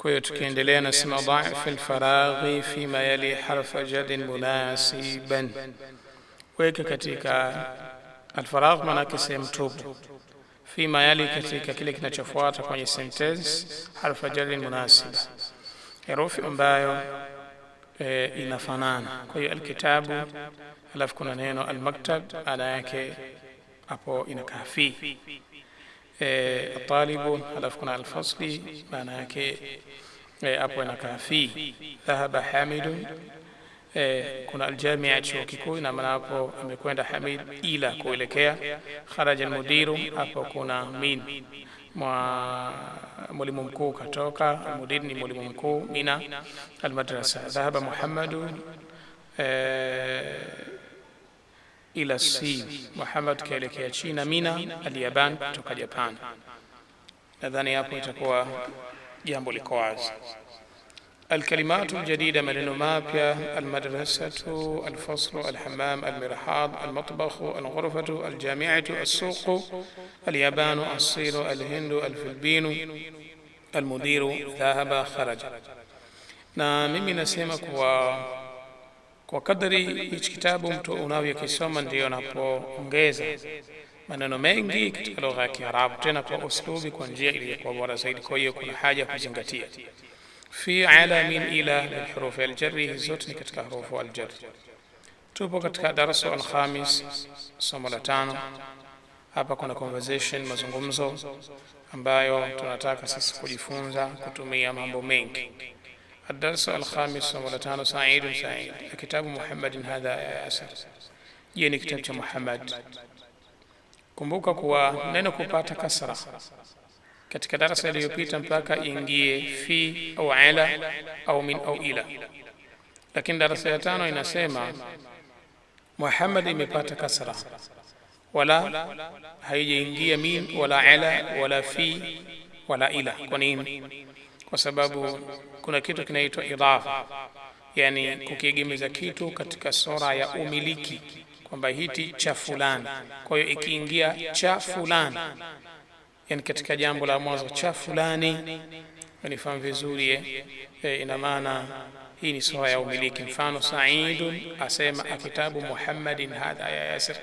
Kwa hiyo tukiendelea nasema dha'f al-faraghi fima yali harfa jadin munasiban, weka katika al-faragh maana sehemu tupu, fima yali katika kile kinachofuata kwenye sentence harfa jadin munasiba, herufi ambayo inafanana. Kwa hiyo al-kitabu alafu kuna neno al-maktab, ana yake hapo inakaa fi. الطالب alafu kuna al-fasli, maana yake hapo inakaa fi. Dhahaba Hamid, kuna al-jami'a chuo kikuu, na maana hapo amekwenda Hamid ila kuelekea. Kharaja al-mudiru, hapo kuna min, mwalimu mkuu katoka, al-mudir ni mwalimu mkuu, mina al-madrasa. Dhahaba Muhammadu ila Sin, Muhammad kaelekea China, mina al-Yaban, kutoka Japan. Nadhani hapo itakuwa jambo liko wazi. Al-kalimatu al-jadida, maneno mapya: al-madrasatu, al-faslu, al-hammam, al-mirhad, al-matbakhu, al-ghurfatu, al-jami'atu, as-suqu, al-yabanu, as-siru, al-hindu, al-filbinu, al-mudiru, dhahaba, kharaja. Na mimi nasema kwa kadri hichi kitabu mtu unavyokisoma ndio unapoongeza maneno mengi katika lugha ya Kiarabu, tena kwa uslubi, kwa njia iliyokuwa bora zaidi. Kwa hiyo kuna haja kuzingatia fi alamin ila al-huruf al-jarri, zote ni katika hurufu al-jarri. Tupo katika darasa al-khamis, somo la 5. Hapa kuna conversation, mazungumzo ambayo tunataka sisi kujifunza kutumia mambo mengi. الدرس الخامس والثاني سعيد كتاب محمد هذا يا ياسر. Je, ni kitabu cha Muhammad? Kumbuka kuwa neno kupata kasra katika darasa iliyopita mpaka ingie fi au ala au min au ila, lakini darasa ya 5 inasema Muhammad imepata kasra, wala haijaingia min wala ala wala fi wala ila. Kwa nini? Kwa sababu kuna kitu kinaitwa idafa, yani kukiegemeza kitu katika sura ya umiliki, kwamba hiti cha fulani. Kwa hiyo ikiingia cha fulani, yani katika jambo la mwanzo cha fulani, unifahamu vizuri, ina maana hii ni sura ya umiliki. Mfano, Saidun asema kitabu Muhammadin hadha ya Yasir.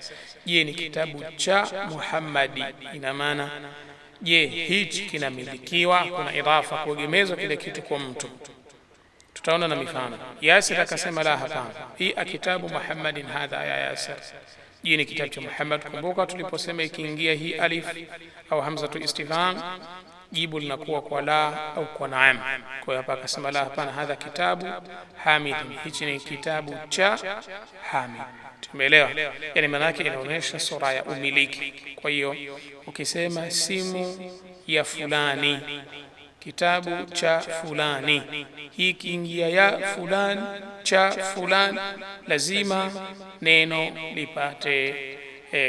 Je, ni kitabu cha Muhammadi, ina maana je, hichi kinamilikiwa? Kuna idafa, kuegemezwa kile kitu kwa mtu. Tutaona na mifano. Yasir akasema la, hapana, hii kitabu Muhammadin hadha ya Yasir. Je, ni kitabu cha Muhammad? Kumbuka tuliposema ikiingia hii alif au hamzatu istifham, jibu linakuwa kwa la au kwa naam. Kwa hiyo hapa akasema la, hapana, hadha kitabu Hamid, hichi ni kitabu cha Hamid. Tumeelewa? Yani maana yake inaonyesha sura ya umiliki. Kwa hiyo ukisema simu ya fulani, kitabu cha fulani, hii kiingia ya fulani cha fulani, lazima neno lipate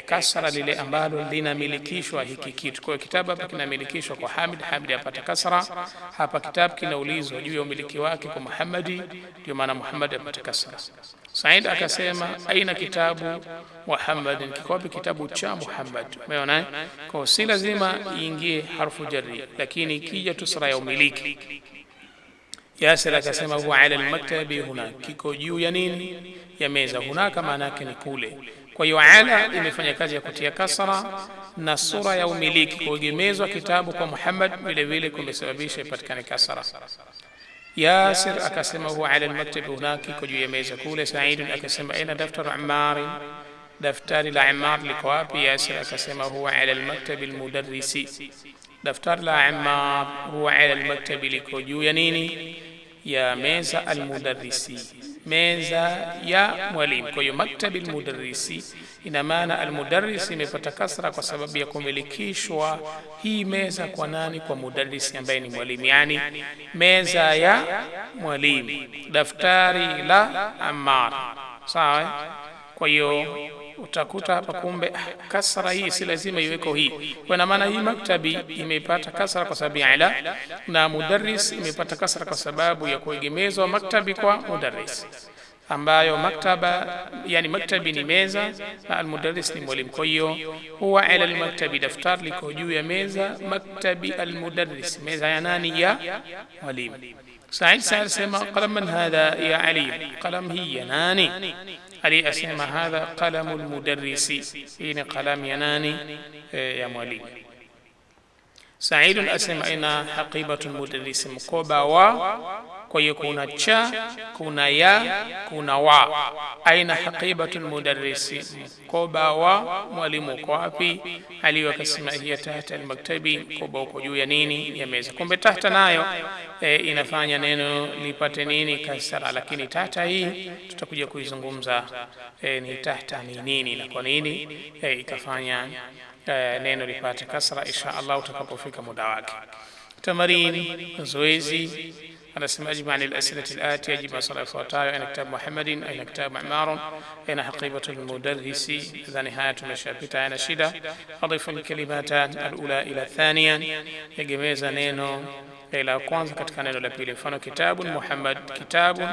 kasra lile ambalo linamilikishwa hiki kitu. Kwa hiyo kitabu hapa kinamilikishwa kwa Hamid, Hamid apata kasra. Hapa kitabu kinaulizwa juu ya umiliki wake kwa Muhammadi, ndio maana Muhammad apata kasra. Said akasema aina kitabu Muhammad, kiko wapi kitabu cha Muhammad? Umeona? Kwa si lazima iingie harfu jarri, lakini ikija tu sura ya umiliki. Yasir akasema huwa ala al-maktabi, huna, kiko juu ya nini? Ya meza. Hunaka maana yake ni kule. Kwa hiyo ala imefanya kazi ya kutia kasra, na sura ya umiliki kuegemezwa kitabu kwa Muhammad vile vile kumesababisha ipatikane kasra. Yasir akasema huwa ala al-maktab, hunaki, kwa juu ya meza kule. Said akasema aina daftaru Ammar, daftari la Ammar liko wapi? Yasir akasema huwa ala al-maktab al-mudarrisi, daftari la Ammar huwa ala al-maktab, liko juu ya nini? Ya meza al-mudarrisi, meza ya mwalimu. Kwa hiyo maktab al-mudarrisi, ina maana al-mudarrisi imepata kasra kwa sababu ya kumilikishwa hii meza kwa nani? Kwa mudarrisi ambaye ni mwalimu, yani meza ya mwalimu, daftari la Ammar. Sawa? Kwa hiyo utakuta hapa kumbe kasra hii si lazima iweko hii. Kwa maana hii maktabi imepata kasra kwa sababu ya ala, na mudarris imepata kasra kwa sababu ya kuegemezwa maktabi kwa mudarris. ambayo maktaba yani maktabi ni meza na almudarris ni mwalimu. Kwa hiyo huwa ala almaktabi, daftari liko juu ya meza, maktabi almudarris, meza ya nani? Ya mwalimu. Said sema qalam man hadha ya Ali, qalam hii ya nani? Ali asema hadha qalamul mudarrisi, hii ni qalam ya nani? Ya mwalimu. Said asema ina haqibatul mudarrisi, mkoba wa. Kwa hiyo kuna cha, kuna ya, kuna wa. Aina haqibatul mudarrisi, mkoba wa mwalimu uko wapi? Ali akasema hiya tahta almaktabi, mkoba uko juu ya nini? Ya meza. Kumbe tahta nayo inafanya neno lipate nini? Kasra. Lakini tahta hii tutakuja kuizungumza ni tahta ni nini na kwa nini ikafanya neno lipate kasra insha Allah utakapofika muda wake. Tamarin, zoezi. anasema ajma an al-as'ilati al-atiya, jibu maswali yafuatayo: aina kitabu Muhammadin, aina kitabu Ma'mar, aina haqibatul mudarrisi. Nadhani haya tumeshapita, aina shida. Adhifu al-kalimatan al-ula ila thaniya, egemeza neno la kwanza katika neno la pili. Mfano kitabun Muhammad, kitabun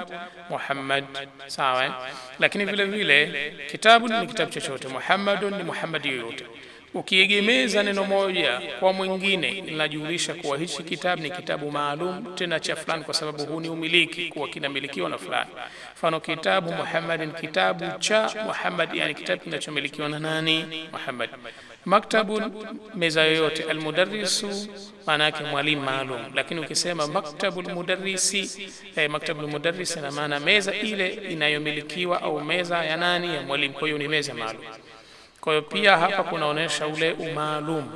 Muhammad, sawa. Lakini vile vile kitabun ni kitabu chochote, Muhammadun ni Muhammad yoyote. Ukiegemeza neno moja kwa mwingine linajulisha kuwa hichi kitabu ni kitabu maalum tena cha fulani, kwa sababu huu ni umiliki, kuwa kinamilikiwa na fulani. Mfano kitabu Muhammadin, kitabu cha Muhammad, yani kitabu kinachomilikiwa na nani? Muhammad. Maktabun, meza yoyote. Almudarrisu, maana yake mwalimu maalum. Lakini ukisema maktabul mudarrisi, maktabul mudarrisi na maana meza ile inayomilikiwa au meza ya nani? Ya mwalimu. Kwa hiyo ni meza maalum. Kwa hiyo pia hapa kunaonesha ule umaalum,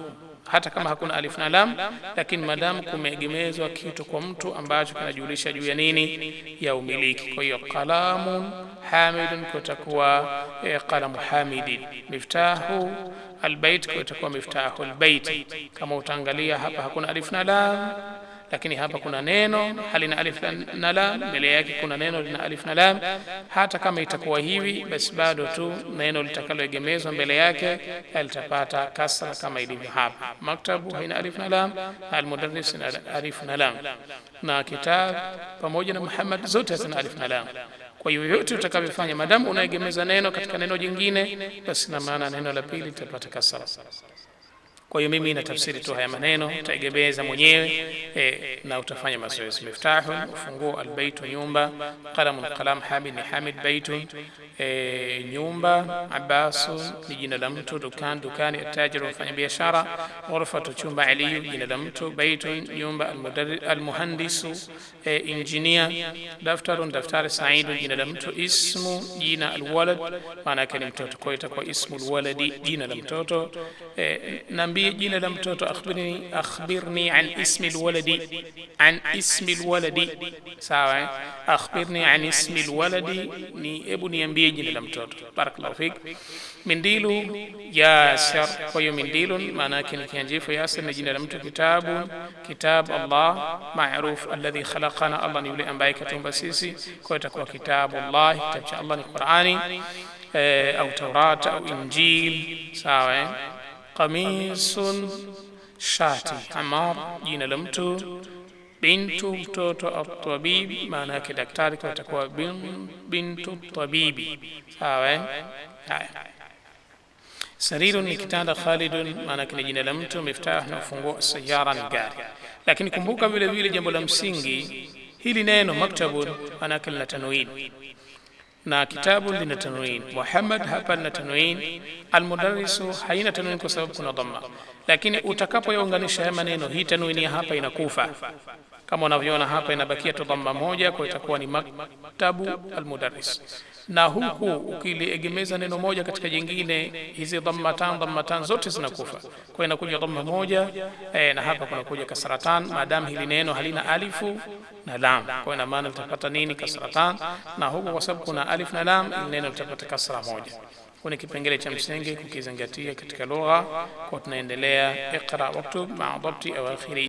hata kama hakuna alif na lam, lakini madamu kumeegemezwa kitu kwa mtu ambacho kinajulisha juu ya nini? Ya umiliki. Kwa hiyo qalamun hamidun kutakuwa qalamu hamidin. Miftahu albayt kutakuwa miftahu albayt. Kama utaangalia hapa hakuna alif na lam, lakini hapa kuna neno halina alif na lam, mbele yake kuna neno lina alif na lam. Hata kama itakuwa hivi, basi bado tu neno litakaloegemezwa mbele yake litapata kasra kama ilivyo hapa. Maktabu haina alif na lam, almudarris na alif na lam, na kitab pamoja na Muhammad zote zina alif na lam. Kwa hiyo yote utakavyofanya, madamu unaegemeza neno katika neno jingine, basi na maana neno la pili litapata kasra. Kwa hiyo mimi na tafsiri tu haya maneno, utaegemeza mwenyewe na utafanya mazoezi. Miftahu, ufunguo. Albaytu, nyumba. Qalamun, qalam. Hamid ni Hamid. Baytun, nyumba. Abbasun ni jina la mtu. Dukan, dukani. Atajiru, mfanya biashara. Ghurfatu, chumba. Aliyu, jina la mtu. Baytun, nyumba. Almuhandisu, engineer. Daftarun, daftari. Saidun, jina la mtu. Ismu, jina. Alwalad, maana yake ni mtoto, kwa hiyo itakuwa ismu alwaladi, jina la mtoto. jina la mtoto. akhbirni an ismi alwaladi, an ismi alwaladi, sawa. akhbirni an ismi alwaladi ni hebu niambie jina la mtoto. Barakallahu fik. Mindilu, Yasir. Kwa hiyo mindilun maana yake ni kianjifu. Yasir ni jina la mtu. Kitabu, kitab. Allah ma'ruf, alladhi khalaqana, Allah ni yule ambaye katumba sisi, kwa itakuwa kitabu Allah, kitabu cha Allah ni Qur'ani au Taurat au Injil, sawa. Qamisun, shati. Amar, jina la mtu. Bintu, mtoto. At-tabib, maana yake daktari, kwa itakuwa bintu tabibi, sawa. Sarirun ni kitanda. Khalidun maana yake ni jina la mtu. Miftah na ufunguo. Sayara ni gari. Lakini kumbuka vile vile jambo la msingi, hili neno maktabun maana yake lina tanwin na kitabu lina tanwin. Muhammad hapa lina tanwin. Almudarrisu haina tanwin kwa sababu kuna dhamma, lakini utakapoyaunganisha haya maneno, hii tanwini hapa inakufa. Kama unavyoona hapa inabakia tu dhamma moja, kwa itakuwa ni maktabu almudarris. Na huku ukiliegemeza neno moja katika jingine, hizi dhammatan zote zinakufa, kwa inakuja dhamma moja na hapa kuna kuja kasratan, maadamu hili neno halina alifu na lam, kwa ina maana litapata nini? Kasratan. Na huku kwa sababu kuna alif na lam, ili neno litapata kasra moja. Kuna kipengele cha msingi kukizingatia katika lugha, kwa tunaendelea. Iqra waktub ma'a dhabti awakhiri.